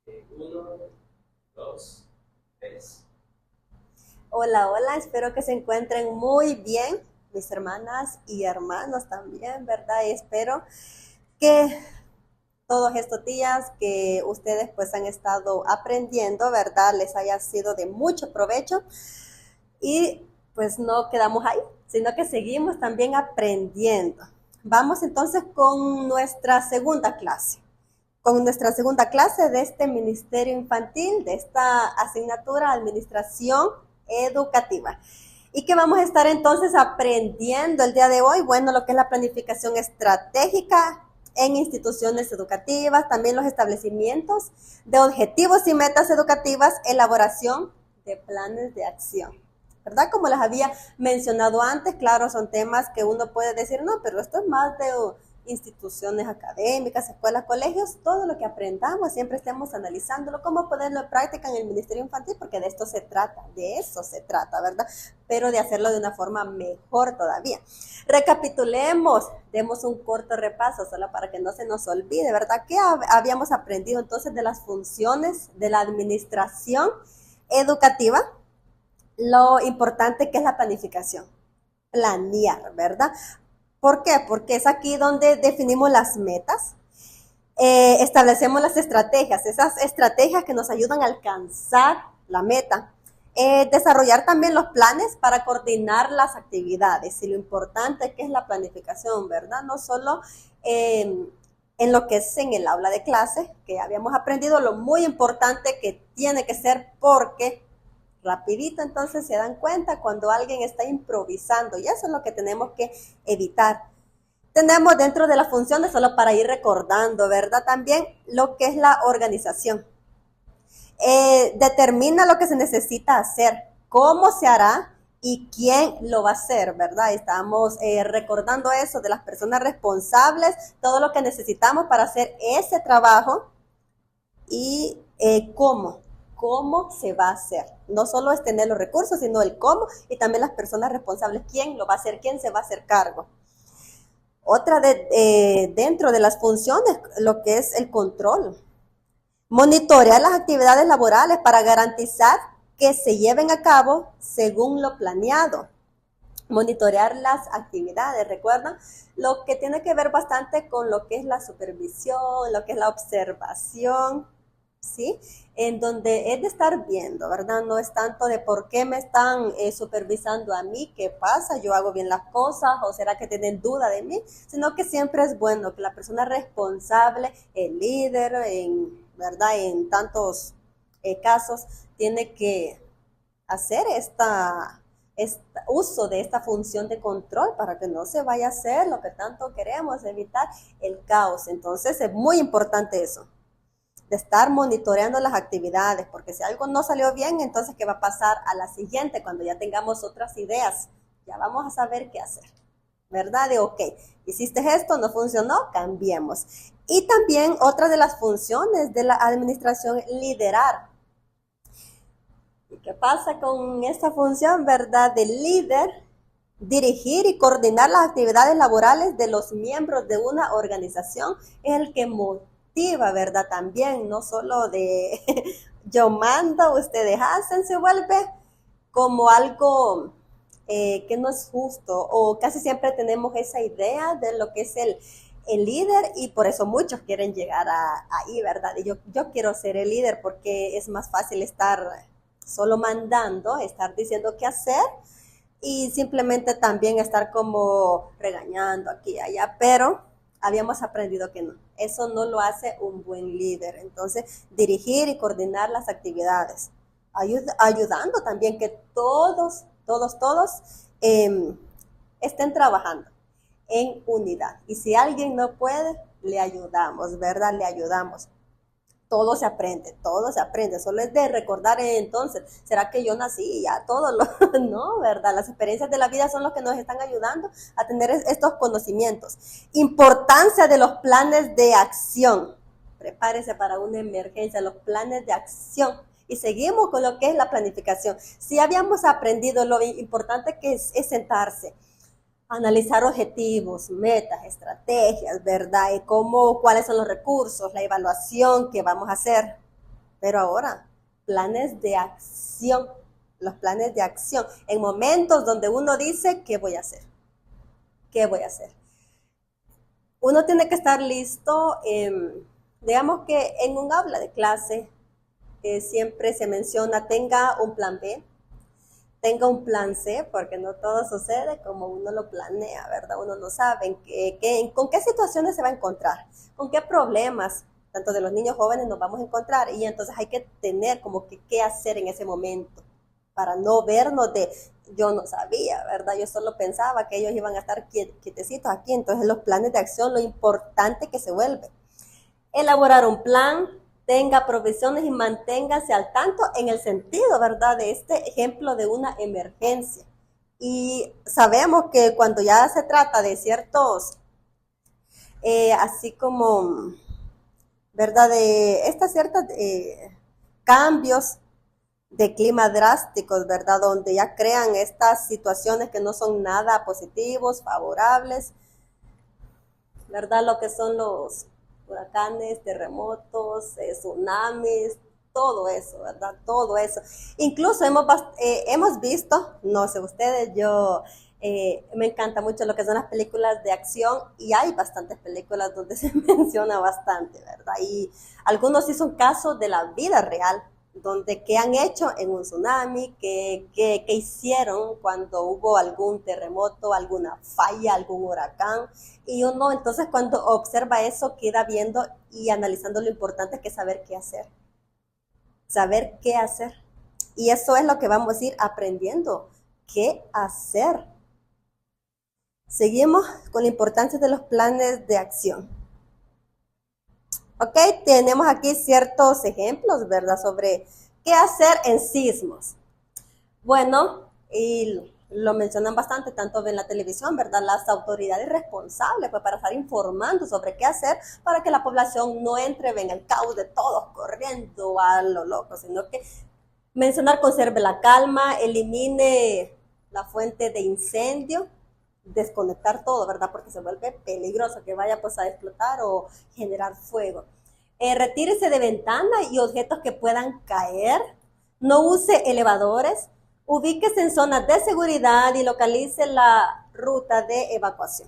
Uno, dos, tres. Hola, hola, espero que se encuentren muy bien, mis hermanas y hermanos también, ¿verdad? Y espero que todos estos días que ustedes pues han estado aprendiendo, ¿verdad? Les haya sido de mucho provecho y pues no quedamos ahí, sino que seguimos también aprendiendo. Vamos entonces con nuestra segunda clase. Con nuestra segunda clase de este Ministerio Infantil, de esta asignatura Administración Educativa. ¿Y qué vamos a estar entonces aprendiendo el día de hoy? Bueno, lo que es la planificación estratégica en instituciones educativas, también los establecimientos de objetivos y metas educativas, elaboración de planes de acción. ¿Verdad? Como les había mencionado antes, claro, son temas que uno puede decir, no, pero esto es más de instituciones académicas, escuelas, colegios, todo lo que aprendamos, siempre estemos analizándolo, cómo ponerlo en práctica en el Ministerio Infantil, porque de esto se trata, de eso se trata, ¿verdad? Pero de hacerlo de una forma mejor todavía. Recapitulemos, demos un corto repaso, solo para que no se nos olvide, ¿verdad? ¿Qué habíamos aprendido entonces de las funciones de la administración educativa? Lo importante que es la planificación, planear, ¿verdad? ¿Por qué? Porque es aquí donde definimos las metas, establecemos las estrategias, esas estrategias que nos ayudan a alcanzar la meta. Desarrollar también los planes para coordinar las actividades y lo importante que es la planificación, ¿verdad? No solo en lo que es en el aula de clase, que habíamos aprendido lo muy importante que tiene que ser porque rapidito entonces se dan cuenta cuando alguien está improvisando y eso es lo que tenemos que evitar. Tenemos dentro de las funciones, solo para ir recordando, ¿verdad? También lo que es la organización. Determina lo que se necesita hacer, cómo se hará y quién lo va a hacer, ¿verdad? Estamos recordando eso de las personas responsables, todo lo que necesitamos para hacer ese trabajo y cómo se va a hacer. No solo es tener los recursos, sino el cómo y también las personas responsables, quién lo va a hacer, quién se va a hacer cargo. Otra dentro de las funciones, lo que es el control. Monitorear las actividades laborales para garantizar que se lleven a cabo según lo planeado. Monitorear las actividades, recuerdan, lo que tiene que ver bastante con lo que es la supervisión, lo que es la observación, ¿sí? En donde es de estar viendo, ¿verdad? No es tanto de por qué me están supervisando a mí, qué pasa, yo hago bien las cosas, o será que tienen duda de mí, sino que siempre es bueno que la persona responsable, el líder, ¿verdad? En tantos casos, tiene que hacer este uso de esta función de control para que no se vaya a hacer lo que tanto queremos, evitar el caos. Entonces es muy importante eso, de estar monitoreando las actividades, porque si algo no salió bien, entonces ¿qué va a pasar a la siguiente? Cuando ya tengamos otras ideas, ya vamos a saber qué hacer, ¿verdad? De ok, hiciste esto, no funcionó, cambiemos. Y también otra de las funciones de la administración, liderar. ¿Y qué pasa con esta función, verdad, del líder? Dirigir y coordinar las actividades laborales de los miembros de una organización es el que motiva, ¿verdad? También, no solo de yo mando, ustedes hacen, se vuelve como algo que no es justo o casi siempre tenemos esa idea de lo que es el líder y por eso muchos quieren llegar ahí, ¿verdad? Y yo quiero ser el líder porque es más fácil estar solo mandando, estar diciendo qué hacer y simplemente también estar como regañando aquí y allá, pero habíamos aprendido que no, eso no lo hace un buen líder. Entonces, dirigir y coordinar las actividades, ayudando también que todos estén trabajando en unidad. Y si alguien no puede, le ayudamos, ¿verdad? Le ayudamos. Todo se aprende, solo es de recordar entonces, ¿será que yo nací y ya todo lo, no, verdad? Las experiencias de la vida son los que nos están ayudando a tener estos conocimientos. Importancia de los planes de acción, prepárese para una emergencia, los planes de acción. Y seguimos con lo que es la planificación. Si habíamos aprendido lo importante que es sentarse, analizar objetivos, metas, estrategias, ¿verdad? Y cuáles son los recursos, la evaluación que vamos a hacer. Pero ahora, planes de acción, los planes de acción, en momentos donde uno dice, ¿qué voy a hacer? ¿Qué voy a hacer? Uno tiene que estar listo, digamos que en un aula de clase siempre se menciona, tenga un plan B, tenga un plan C, porque no todo sucede como uno lo planea, ¿verdad? Uno no sabe con qué situaciones se va a encontrar, con qué problemas, tanto de los niños jóvenes, nos vamos a encontrar. Y entonces hay que tener como que qué hacer en ese momento, para no vernos de, yo no sabía, ¿verdad? Yo solo pensaba que ellos iban a estar quietecitos aquí. Entonces los planes de acción, lo importante que se vuelve. Elaborar un plan, tenga provisiones y manténgase al tanto en el sentido, ¿verdad?, de este ejemplo de una emergencia. Y sabemos que cuando ya se trata de ciertos, así como, ¿verdad?, de estas ciertas cambios de clima drásticos, ¿verdad?, donde ya crean estas situaciones que no son nada positivos, favorables, ¿verdad?, lo que son los huracanes, terremotos, tsunamis, todo eso, ¿verdad? Todo eso. Incluso hemos visto, no sé ustedes, yo me encanta mucho lo que son las películas de acción, y hay bastantes películas donde se menciona bastante, ¿verdad? Y algunos sí son casos de la vida real, donde qué han hecho en un tsunami, qué hicieron cuando hubo algún terremoto, alguna falla, algún huracán. Y uno entonces cuando observa eso queda viendo y analizando lo importante que es saber qué hacer. Saber qué hacer. Y eso es lo que vamos a ir aprendiendo. ¿Qué hacer? Seguimos con la importancia de los planes de acción. Ok, tenemos aquí ciertos ejemplos, ¿verdad?, sobre qué hacer en sismos. Bueno, y lo mencionan bastante, tanto en la televisión, ¿verdad?, las autoridades responsables, pues, para estar informando sobre qué hacer para que la población no entre en el caos de todos corriendo a lo loco, sino que mencionar, conserve la calma, elimine la fuente de incendio, desconectar todo, ¿verdad?, porque se vuelve peligroso que vaya pues a explotar o generar fuego. Retírese de ventanas y objetos que puedan caer, no use elevadores, ubíquese en zonas de seguridad y localice la ruta de evacuación.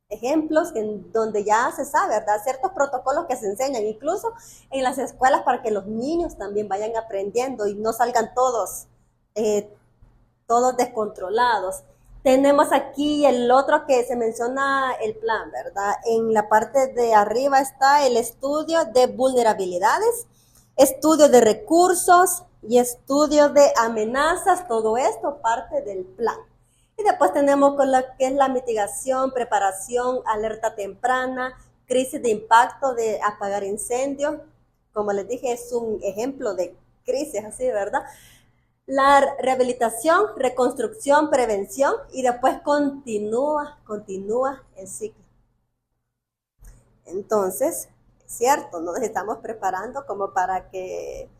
Ejemplos en donde ya se sabe, ¿verdad?, ciertos protocolos que se enseñan incluso en las escuelas para que los niños también vayan aprendiendo y no salgan todos descontrolados. Tenemos aquí el otro que se menciona, el plan, ¿verdad? En la parte de arriba está el estudio de vulnerabilidades, estudio de recursos y estudio de amenazas. Todo esto parte del plan. Y después tenemos con lo que es la mitigación, preparación, alerta temprana, crisis de impacto, de apagar incendios. Como les dije, es un ejemplo de crisis así, ¿verdad? La rehabilitación, reconstrucción, prevención, y después continúa el ciclo. Entonces, es cierto, nos estamos preparando como para que,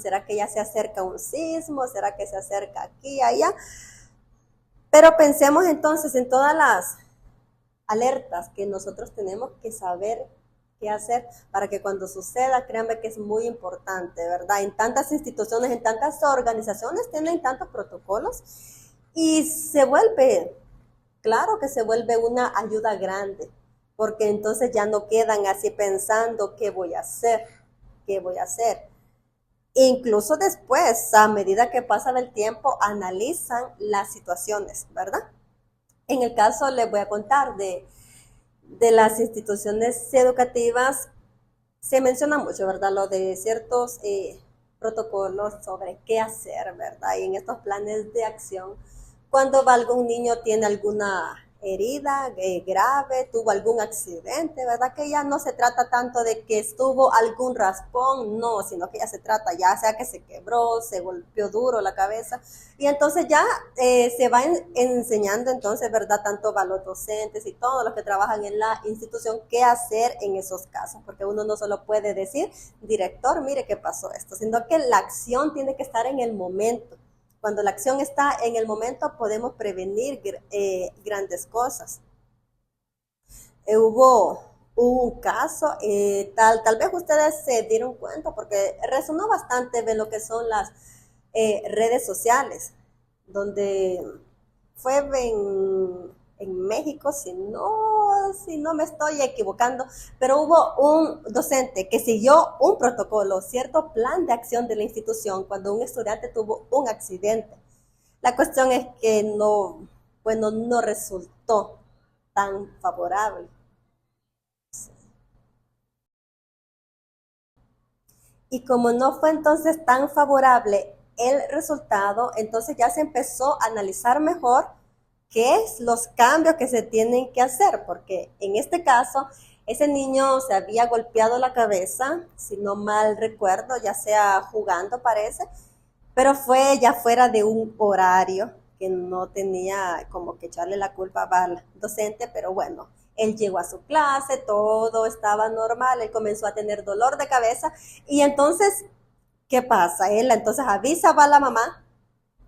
¿será que ya se acerca un sismo? ¿Será que se acerca aquí, allá? Pero pensemos entonces en todas las alertas que nosotros tenemos que saber qué hacer para que cuando suceda, créanme que es muy importante, ¿verdad? En tantas instituciones, en tantas organizaciones tienen tantos protocolos y se vuelve, claro que se vuelve una ayuda grande, porque entonces ya no quedan así pensando qué voy a hacer, qué voy a hacer. Incluso después, a medida que pasa el tiempo, analizan las situaciones, ¿verdad? En el caso les voy a contar de las instituciones educativas, se menciona mucho, ¿verdad?, lo de ciertos protocolos sobre qué hacer, ¿verdad? Y en estos planes de acción, cuando algún niño tiene alguna herida grave, tuvo algún accidente, ¿verdad?, que ya no se trata tanto de que estuvo algún raspón, no, sino que ya se trata, ya sea que se quebró, se golpeó duro la cabeza, y entonces ya se va enseñando entonces, ¿verdad?, tanto a los docentes y todos los que trabajan en la institución qué hacer en esos casos, porque uno no solo puede decir, director, mire qué pasó esto, sino que la acción tiene que estar en el momento. Cuando la acción está en el momento, podemos prevenir grandes cosas. Hubo un caso, tal vez ustedes se dieron cuenta porque resonó bastante de lo que son las redes sociales, donde fue en México, si no me estoy equivocando, pero hubo un docente que siguió un protocolo, cierto plan de acción de la institución cuando un estudiante tuvo un accidente. La cuestión es que no resultó tan favorable. Y como no fue entonces tan favorable el resultado, entonces ya se empezó a analizar mejor qué es los cambios que se tienen que hacer, porque en este caso ese niño se había golpeado la cabeza, si no mal recuerdo, ya sea jugando parece, pero fue ya fuera de un horario que no tenía como que echarle la culpa al docente, pero bueno, él llegó a su clase, todo estaba normal, él comenzó a tener dolor de cabeza y entonces, ¿qué pasa? Él entonces avisa a la mamá,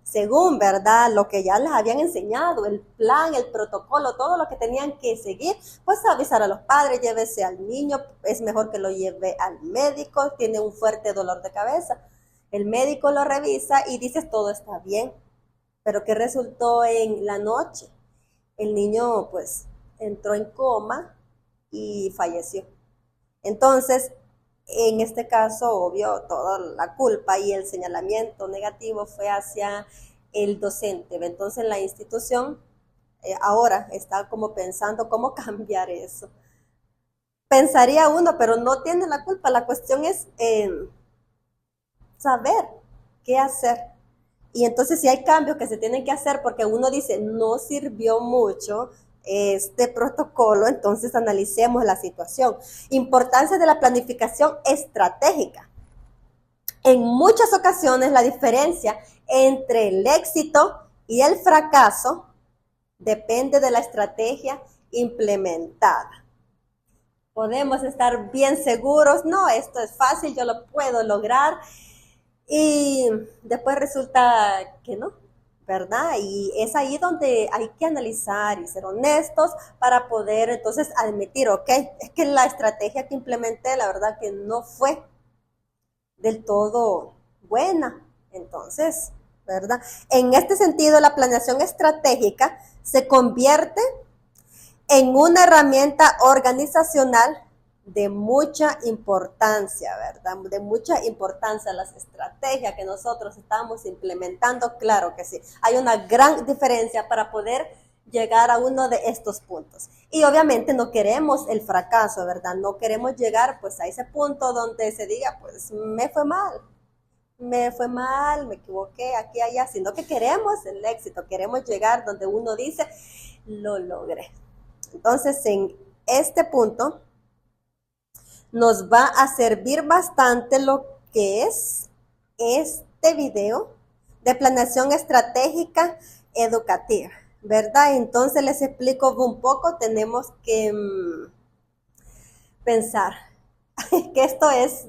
según, ¿verdad? Lo que ya les habían enseñado, el plan, el protocolo, todo lo que tenían que seguir, pues avisar a los padres, llévese al niño, es mejor que lo lleve al médico, tiene un fuerte dolor de cabeza. El médico lo revisa y dice todo está bien, pero ¿qué resultó en la noche? El niño pues entró en coma y falleció. Entonces, en este caso, obvio, toda la culpa y el señalamiento negativo fue hacia el docente. Entonces, la institución ahora está como pensando cómo cambiar eso. Pensaría uno, pero no tiene la culpa. La cuestión es saber qué hacer. Y entonces si hay cambios que se tienen que hacer porque uno dice no sirvió mucho este protocolo, entonces analicemos la situación. Importancia de la planificación estratégica. En muchas ocasiones la diferencia entre el éxito y el fracaso depende de la estrategia implementada. Podemos estar bien seguros, no, esto es fácil, yo lo puedo lograr, y después resulta que no, ¿verdad? Y es ahí donde hay que analizar y ser honestos para poder entonces admitir, ok, es que la estrategia que implementé, la verdad que no fue del todo buena. Entonces, ¿verdad? En este sentido, la planeación estratégica se convierte en una herramienta organizacional de mucha importancia, ¿verdad? De mucha importancia las estrategias que nosotros estamos implementando, claro que sí. Hay una gran diferencia para poder llegar a uno de estos puntos. Y obviamente no queremos el fracaso, ¿verdad? No queremos llegar pues a ese punto donde se diga, pues me fue mal, me equivoqué aquí, allá, sino que queremos el éxito, queremos llegar donde uno dice, lo logré. Entonces, en este punto nos va a servir bastante lo que es este video de planeación estratégica educativa, ¿verdad? Entonces les explico un poco, tenemos que pensar que esto es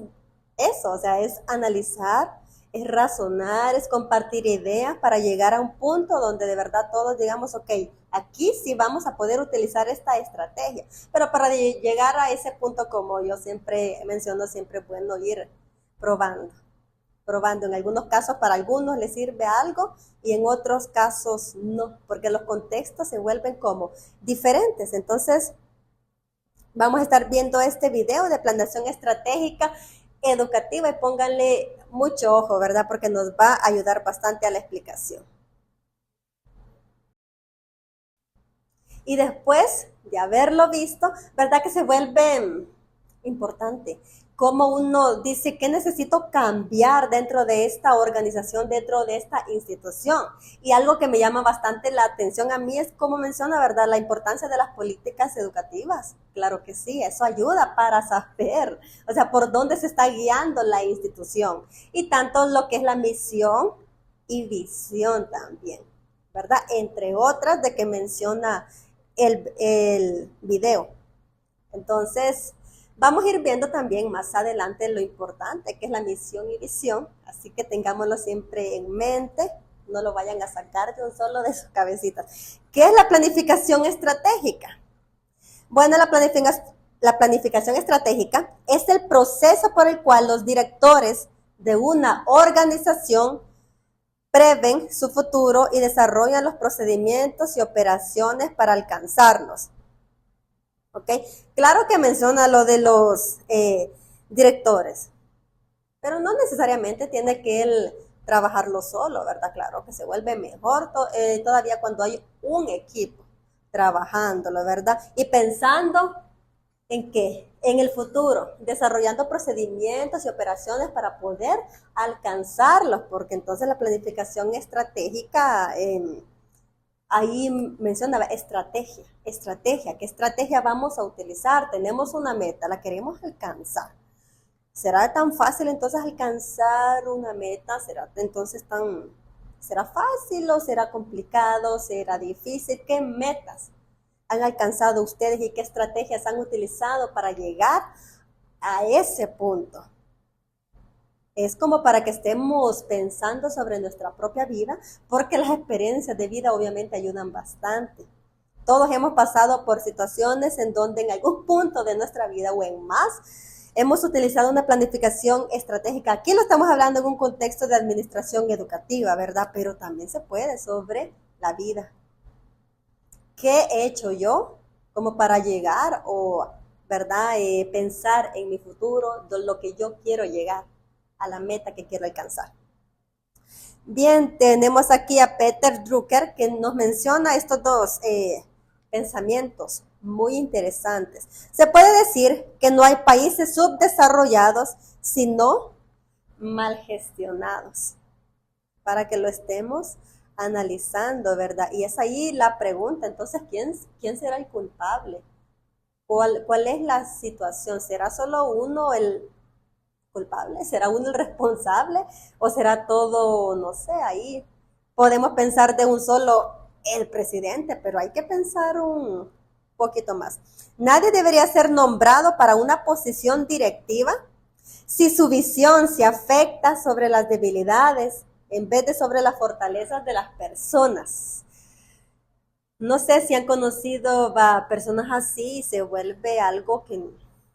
eso, o sea, es analizar, es razonar, es compartir ideas para llegar a un punto donde de verdad todos digamos, ok, aquí sí vamos a poder utilizar esta estrategia. Pero para llegar a ese punto, como yo siempre menciono, siempre es bueno ir probando. En algunos casos para algunos les sirve algo y en otros casos no, porque los contextos se vuelven como diferentes. Entonces, vamos a estar viendo este video de planeación estratégica educativa y pónganle mucho ojo, ¿verdad? Porque nos va a ayudar bastante a la explicación. Y después de haberlo visto, ¿verdad que se vuelve importante? Cómo uno dice que necesito cambiar dentro de esta organización, dentro de esta institución. Y algo que me llama bastante la atención a mí es cómo menciona, ¿verdad?, la importancia de las políticas educativas. Claro que sí, eso ayuda para saber, o sea, por dónde se está guiando la institución. Y tanto lo que es la misión y visión también, ¿verdad? Entre otras de que menciona el video. Entonces, vamos a ir viendo también más adelante lo importante que es la misión y visión, así que tengámoslo siempre en mente, no lo vayan a sacar de un solo de sus cabecitas. ¿Qué es la planificación estratégica? Bueno, la planificación estratégica es el proceso por el cual los directores de una organización prevén su futuro y desarrollan los procedimientos y operaciones para alcanzarlos. ¿Ok? Claro que menciona lo de los directores, pero no necesariamente tiene que él trabajarlo solo, ¿verdad? Claro que se vuelve mejor todavía cuando hay un equipo trabajándolo, ¿verdad? Y pensando en qué, en el futuro, desarrollando procedimientos y operaciones para poder alcanzarlos, porque entonces la planificación estratégica, ahí mencionaba estrategia, ¿qué estrategia vamos a utilizar? Tenemos una meta, la queremos alcanzar. ¿Será tan fácil entonces alcanzar una meta? ¿Será fácil o será complicado? ¿Será difícil? ¿Qué metas han alcanzado ustedes y qué estrategias han utilizado para llegar a ese punto? Es como para que estemos pensando sobre nuestra propia vida, porque las experiencias de vida obviamente ayudan bastante. Todos hemos pasado por situaciones en donde en algún punto de nuestra vida o en más hemos utilizado una planificación estratégica. Aquí lo estamos hablando en un contexto de administración educativa, ¿verdad? Pero también se puede sobre la vida. ¿Qué he hecho yo como para llegar o, ¿verdad? Pensar en mi futuro, de lo que yo quiero llegar, a la meta que quiero alcanzar? Bien, tenemos aquí a Peter Drucker que nos menciona estos dos pensamientos muy interesantes. Se puede decir que no hay países subdesarrollados, sino mal gestionados, para que lo estemos analizando, ¿verdad? Y es ahí la pregunta, entonces, ¿quién será el culpable? ¿Cuál es la situación? ¿Será solo uno el culpable? ¿Será uno el responsable? ¿O será todo, no sé, ahí podemos pensar de un solo el presidente, pero hay que pensar un poquito más. Nadie debería ser nombrado para una posición directiva si su visión se afecta sobre las debilidades en vez de sobre las fortalezas de las personas. No sé si han conocido personas así, se vuelve algo que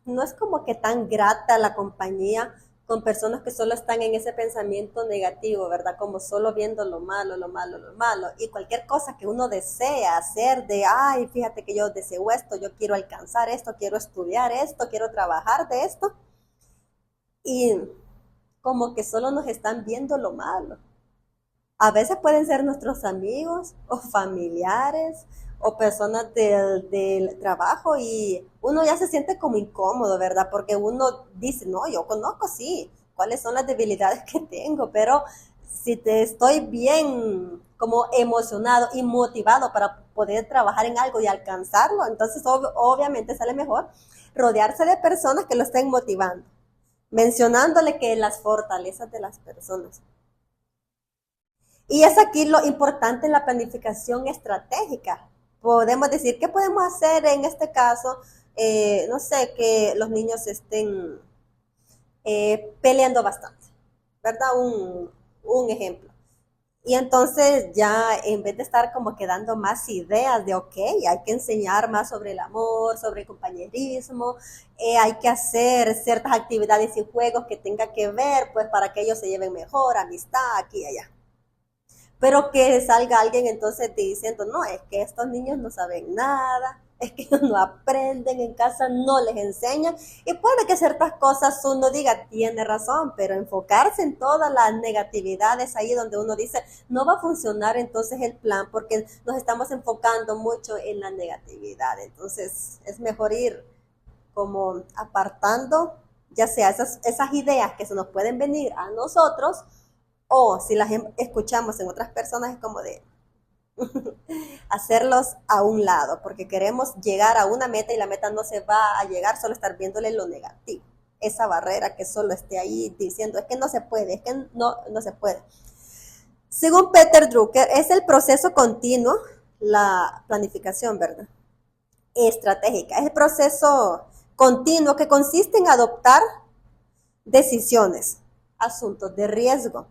no es como que tan grata la compañía con personas que solo están en ese pensamiento negativo, ¿verdad? Como solo viendo lo malo, lo malo, lo malo. Y cualquier cosa que uno desea hacer ay, fíjate que yo deseo esto, yo quiero alcanzar esto, quiero estudiar esto, quiero trabajar de esto. Y como que solo nos están viendo lo malo. A veces pueden ser nuestros amigos o familiares o personas del trabajo y uno ya se siente como incómodo, ¿verdad? Porque uno dice, no, yo conozco, sí, cuáles son las debilidades que tengo, pero si te estoy bien como emocionado y motivado para poder trabajar en algo y alcanzarlo, entonces obviamente sale mejor rodearse de personas que lo estén motivando, mencionándole que las fortalezas de las personas. Y es aquí lo importante en la planificación estratégica. Podemos decir, ¿qué podemos hacer en este caso? No sé, que los niños estén peleando bastante, ¿verdad? Un ejemplo. Y entonces ya en vez de estar como que dando más ideas de, ok, hay que enseñar más sobre el amor, sobre el compañerismo, hay que hacer ciertas actividades y juegos que tengan que ver, pues para que ellos se lleven mejor, amistad, aquí y allá. Pero que salga alguien entonces diciendo, no, es que estos niños no saben nada, es que ellos no aprenden en casa, no les enseñan. Y puede que ciertas cosas uno diga, tiene razón, pero enfocarse en todas las negatividades ahí donde uno dice, no va a funcionar entonces el plan porque nos estamos enfocando mucho en la negatividad. Entonces es mejor ir como apartando, ya sea esas ideas que se nos pueden venir a nosotros, o si las escuchamos en otras personas es como de hacerlos a un lado, porque queremos llegar a una meta y la meta no se va a llegar solo estar viéndole lo negativo. Esa barrera que solo esté ahí diciendo, es que no se puede, es que no se puede. Según Peter Drucker, es el proceso continuo, la planificación, ¿verdad? Estratégica. Es el proceso continuo que consiste en adoptar decisiones, asuntos de riesgo,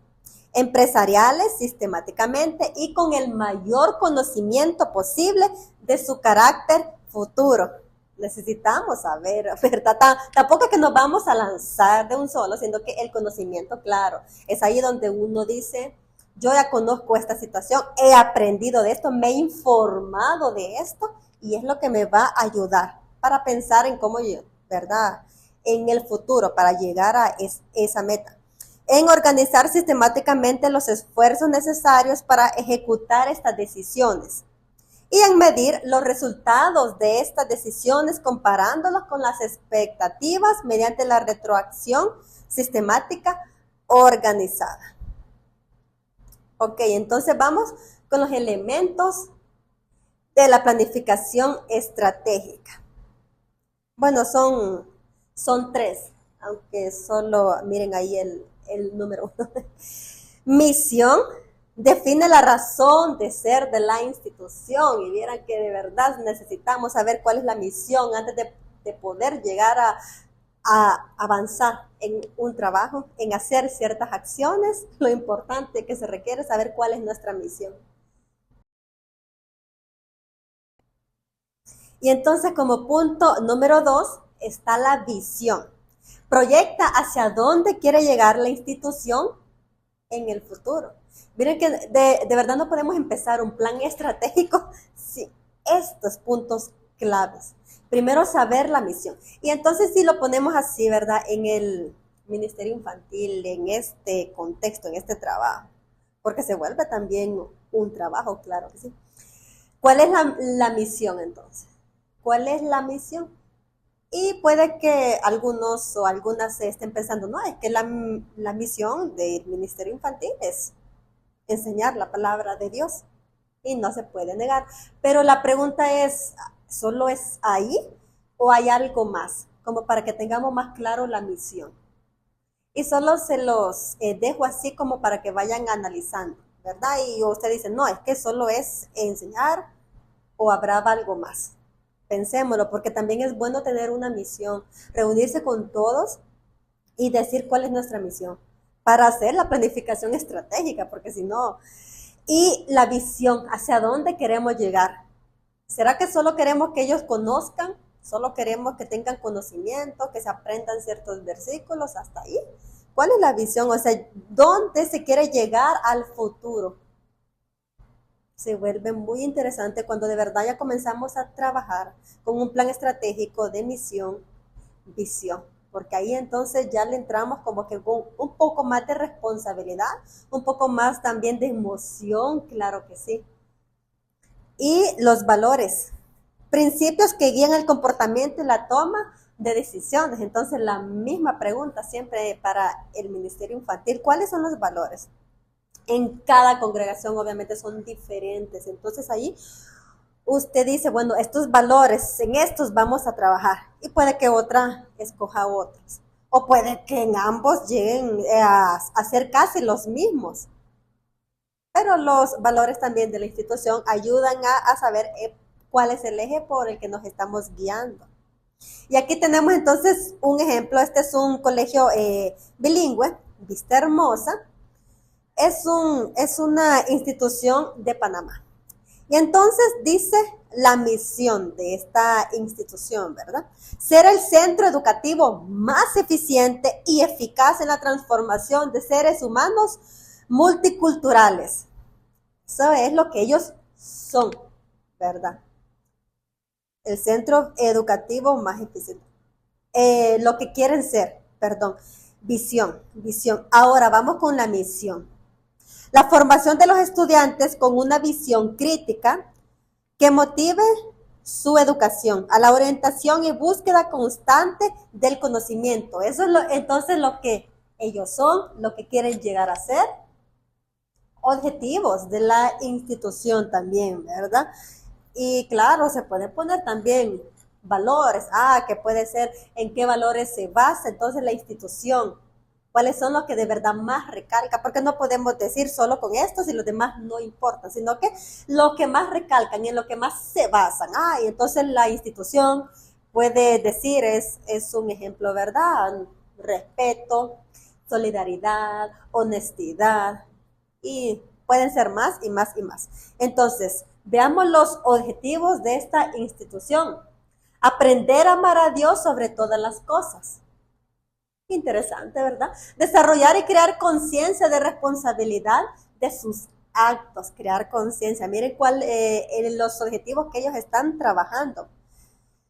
empresariales sistemáticamente y con el mayor conocimiento posible de su carácter futuro. necesitamos saber, ¿verdad? Tampoco es que nos vamos a lanzar de un solo, sino que el conocimiento, claro, es ahí donde uno dice, yo ya conozco esta situación, he aprendido de esto, me he informado de esto y es lo que me va a ayudar para pensar en cómo yo, ¿verdad? En el futuro, para llegar a esa meta. En organizar sistemáticamente los esfuerzos necesarios para ejecutar estas decisiones y en medir los resultados de estas decisiones comparándolos con las expectativas mediante la retroacción sistemática organizada. Ok, entonces vamos con los elementos de la planificación estratégica. Bueno, son tres, aunque solo miren ahí el número uno. Misión. Define la razón de ser de la institución y vieran que de verdad necesitamos saber cuál es la misión antes de poder llegar a avanzar en un trabajo, en hacer ciertas acciones. Lo importante que se requiere es saber cuál es nuestra misión. Y entonces como punto número 2 está la visión. Proyecta hacia dónde quiere llegar la institución en el futuro. Miren que de verdad no podemos empezar un plan estratégico sin estos puntos claves. Primero, saber la misión. Y entonces si lo ponemos así, ¿verdad? En el Ministerio Infantil, en este contexto, en este trabajo, porque se vuelve también un trabajo, claro que sí. ¿Cuál es la misión entonces? ¿Cuál es la misión? Y puede que algunos o algunas estén pensando, no, es que la misión del Ministerio Infantil es enseñar la palabra de Dios y no se puede negar. Pero la pregunta es, ¿solo es ahí o hay algo más? Como para que tengamos más claro la misión. Y solo se los dejo así como para que vayan analizando, ¿verdad? Y usted dice, no, es que solo es enseñar o habrá algo más. Pensémoslo, porque también es bueno tener una misión, reunirse con todos y decir cuál es nuestra misión para hacer la planificación estratégica, porque si no, y la visión, hacia dónde queremos llegar. ¿Será que solo queremos que ellos conozcan? ¿Solo queremos que tengan conocimiento, que se aprendan ciertos versículos hasta ahí? ¿Cuál es la visión? O sea, ¿dónde se quiere llegar al futuro? Se vuelve muy interesante cuando de verdad ya comenzamos a trabajar con un plan estratégico de misión, visión, porque ahí entonces ya le entramos como que con un poco más de responsabilidad, un poco más también de emoción, claro que sí. Y los valores, principios que guían el comportamiento y la toma de decisiones. Entonces la misma pregunta siempre para el Ministerio Infantil, ¿cuáles son los valores? En cada congregación obviamente son diferentes, entonces ahí usted dice, bueno, estos valores, en estos vamos a trabajar, y puede que otra escoja otros, o puede que en ambos lleguen a ser casi los mismos, pero los valores también de la institución ayudan a saber cuál es el eje por el que nos estamos guiando. Y aquí tenemos entonces un ejemplo, este es un colegio bilingüe, Vista Hermosa, es una institución de Panamá. Y entonces dice la misión de esta institución, ¿verdad? Ser el centro educativo más eficiente y eficaz en la transformación de seres humanos multiculturales. Eso es lo que ellos son, ¿verdad? El centro educativo más eficiente. Lo que quieren ser, perdón, visión. Ahora vamos con la misión. La formación de los estudiantes con una visión crítica que motive su educación a la orientación y búsqueda constante del conocimiento. Eso es entonces lo que ellos son, lo que quieren llegar a ser. Objetivos de la institución también, ¿verdad? Y claro, se puede poner también valores, que puede ser en qué valores se basa entonces la institución. ¿Cuáles son los que de verdad más recalcan? Porque no podemos decir solo con estos y los demás no importan, sino que lo que más recalcan y en lo que más se basan. Y entonces la institución puede decir, es un ejemplo, ¿verdad? Respeto, solidaridad, honestidad, y pueden ser más y más y más. Entonces, veamos los objetivos de esta institución. Aprender a amar a Dios sobre todas las cosas. Interesante, ¿verdad? Desarrollar y crear conciencia de responsabilidad de sus actos, crear conciencia. Miren los objetivos que ellos están trabajando.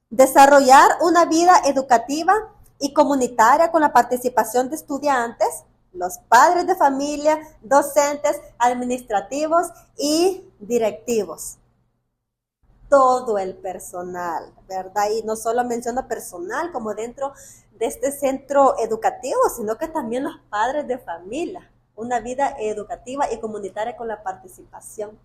Desarrollar una vida educativa y comunitaria con la participación de estudiantes, los padres de familia, docentes, administrativos y directivos. Todo el personal, ¿verdad? Y no solo menciono personal como dentro de este centro educativo, sino que también los padres de familia. Una vida educativa y comunitaria con la participación.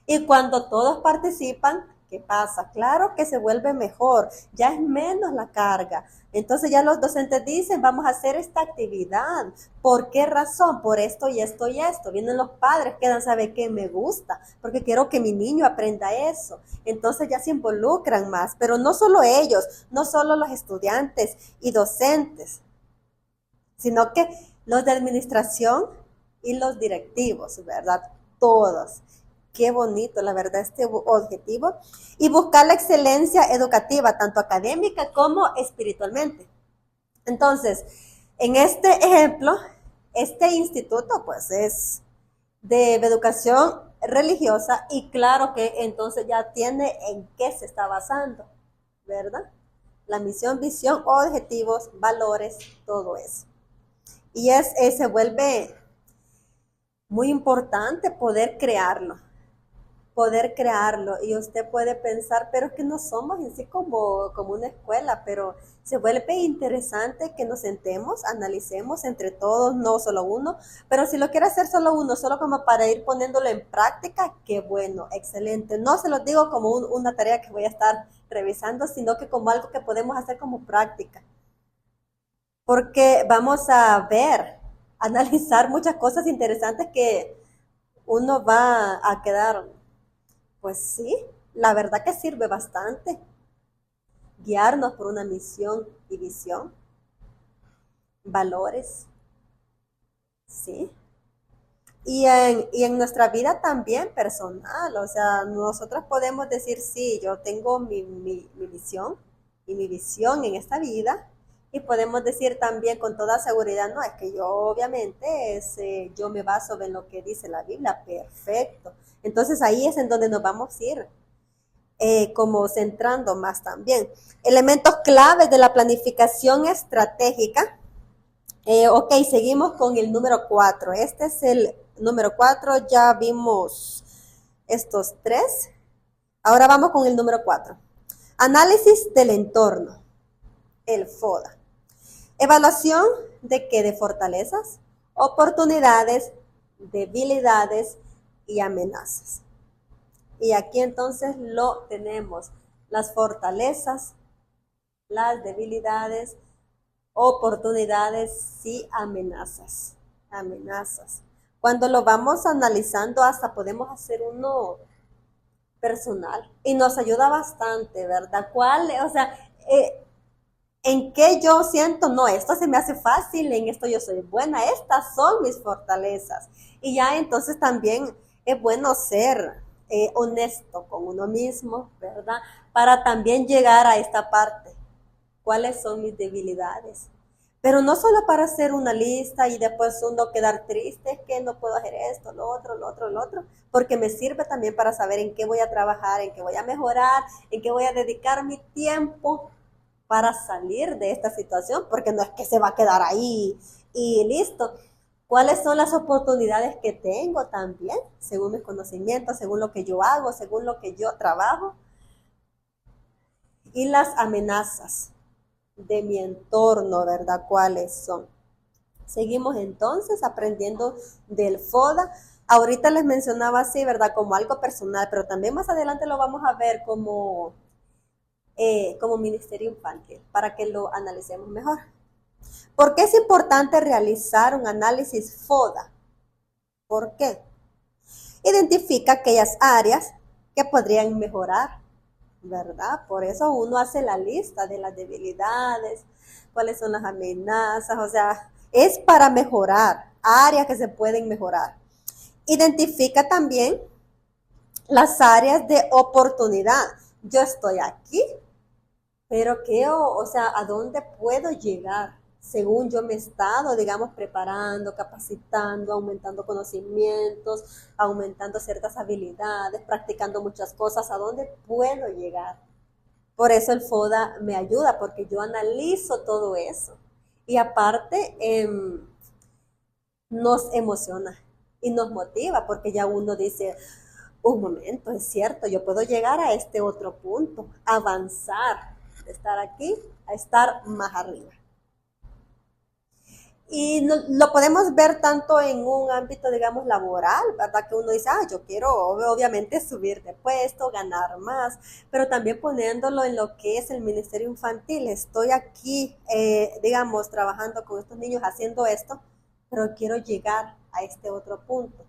Y cuando todos participan, ¿qué pasa? Claro que se vuelve mejor, ya es menos la carga. Entonces ya los docentes dicen, vamos a hacer esta actividad. ¿Por qué razón? Por esto y esto y esto. Vienen los padres, quedan, ¿sabe qué? Me gusta, porque quiero que mi niño aprenda eso. Entonces ya se involucran más, pero no solo ellos, no solo los estudiantes y docentes, sino que los de administración y los directivos, ¿verdad? Todos. Qué bonito, la verdad, este objetivo. Y buscar la excelencia educativa, tanto académica como espiritualmente. Entonces, en este ejemplo, este instituto, pues, es de educación religiosa y claro que entonces ya tiene en qué se está basando, ¿verdad? La misión, visión, objetivos, valores, todo eso. Y se vuelve muy importante poder crearlo. Y usted puede pensar, pero es que no somos en sí como una escuela, pero se vuelve interesante que nos sentemos, analicemos entre todos, no solo uno, pero si lo quiere hacer solo uno, solo como para ir poniéndolo en práctica, qué bueno, excelente. No se lo digo como una tarea que voy a estar revisando, sino que como algo que podemos hacer como práctica, porque vamos a ver, analizar muchas cosas interesantes que uno va a quedar. Pues sí, la verdad que sirve bastante guiarnos por una misión y visión, valores, ¿sí? Y en nuestra vida también personal, o sea, nosotros podemos decir, sí, yo tengo mi misión y mi visión en esta vida, y podemos decir también con toda seguridad, no, es que yo obviamente yo me baso en lo que dice la Biblia, perfecto. Entonces ahí es en donde nos vamos a ir, como centrando más también. Elementos claves de la planificación estratégica. Ok, seguimos con el número 4. Este es el número 4, ya vimos estos 3. Ahora vamos con el número 4. Análisis del entorno, el FODA. Evaluación de qué, de fortalezas, oportunidades, debilidades y amenazas. Y aquí entonces lo tenemos, las fortalezas, las debilidades, oportunidades y amenazas. Cuando lo vamos analizando hasta podemos hacer uno personal y nos ayuda bastante, ¿verdad? O sea, en qué yo siento, no, esto se me hace fácil, en esto yo soy buena, estas son mis fortalezas. Y ya entonces también es bueno ser honesto con uno mismo, ¿verdad? Para también llegar a esta parte. ¿Cuáles son mis debilidades? Pero no solo para hacer una lista y después uno quedar triste, que no puedo hacer esto, lo otro, porque me sirve también para saber en qué voy a trabajar, en qué voy a mejorar, en qué voy a dedicar mi tiempo para salir de esta situación, porque no es que se va a quedar ahí y listo. ¿Cuáles son las oportunidades que tengo también, según mis conocimientos, según lo que yo hago, según lo que yo trabajo? Y las amenazas de mi entorno, ¿verdad? ¿Cuáles son? Seguimos entonces aprendiendo del FODA. Ahorita les mencionaba así, ¿verdad? Como algo personal, pero también más adelante lo vamos a ver como ministerio infantil, para que lo analicemos mejor. ¿Por qué es importante realizar un análisis FODA? ¿Por qué? Identifica aquellas áreas que podrían mejorar, ¿verdad? Por eso uno hace la lista de las debilidades, cuáles son las amenazas, o sea, es para mejorar, áreas que se pueden mejorar. Identifica también las áreas de oportunidad. Yo estoy aquí, pero o sea, ¿a dónde puedo llegar? Según yo me he estado, digamos, preparando, capacitando, aumentando conocimientos, aumentando ciertas habilidades, practicando muchas cosas, ¿a dónde puedo llegar? Por eso el FODA me ayuda, porque yo analizo todo eso. Y aparte, nos emociona y nos motiva, porque ya uno dice, un momento, es cierto, yo puedo llegar a este otro punto, avanzar, de estar aquí a estar más arriba. Y lo podemos ver tanto en un ámbito, digamos, laboral, ¿verdad? Que uno dice, yo quiero obviamente subir de puesto, ganar más, pero también poniéndolo en lo que es el Ministerio Infantil. Estoy aquí, digamos, trabajando con estos niños, haciendo esto, pero quiero llegar a este otro punto.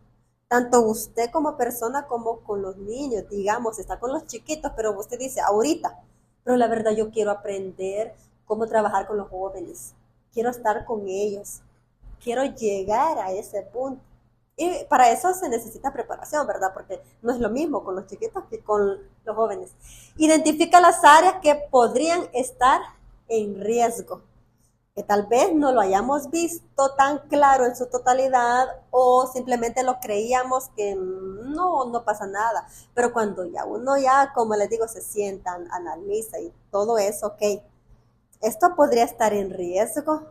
Tanto usted como persona como con los niños, digamos, está con los chiquitos, pero usted dice, ahorita, pero la verdad yo quiero aprender cómo trabajar con los jóvenes, quiero estar con ellos, quiero llegar a ese punto. Y para eso se necesita preparación, ¿verdad? Porque no es lo mismo con los chiquitos que con los jóvenes. Identifica las áreas que podrían estar en riesgo, que tal vez no lo hayamos visto tan claro en su totalidad o simplemente lo creíamos que no pasa nada. Pero cuando ya uno ya, como les digo, se sienta, analiza y todo eso, ok, esto podría estar en riesgo,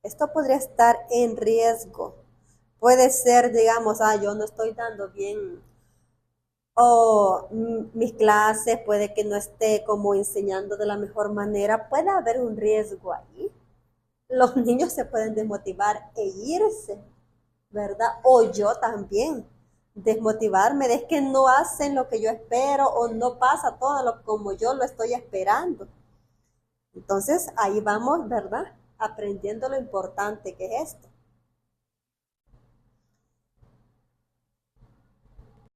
esto podría estar en riesgo. Puede ser, digamos, yo no estoy dando bien o mis clases, puede que no esté como enseñando de la mejor manera, puede haber un riesgo ahí. Los niños se pueden desmotivar e irse, ¿verdad? O yo también, desmotivarme, es que no hacen lo que yo espero o no pasa todo lo como yo lo estoy esperando. Entonces ahí vamos, ¿verdad? Aprendiendo lo importante que es esto.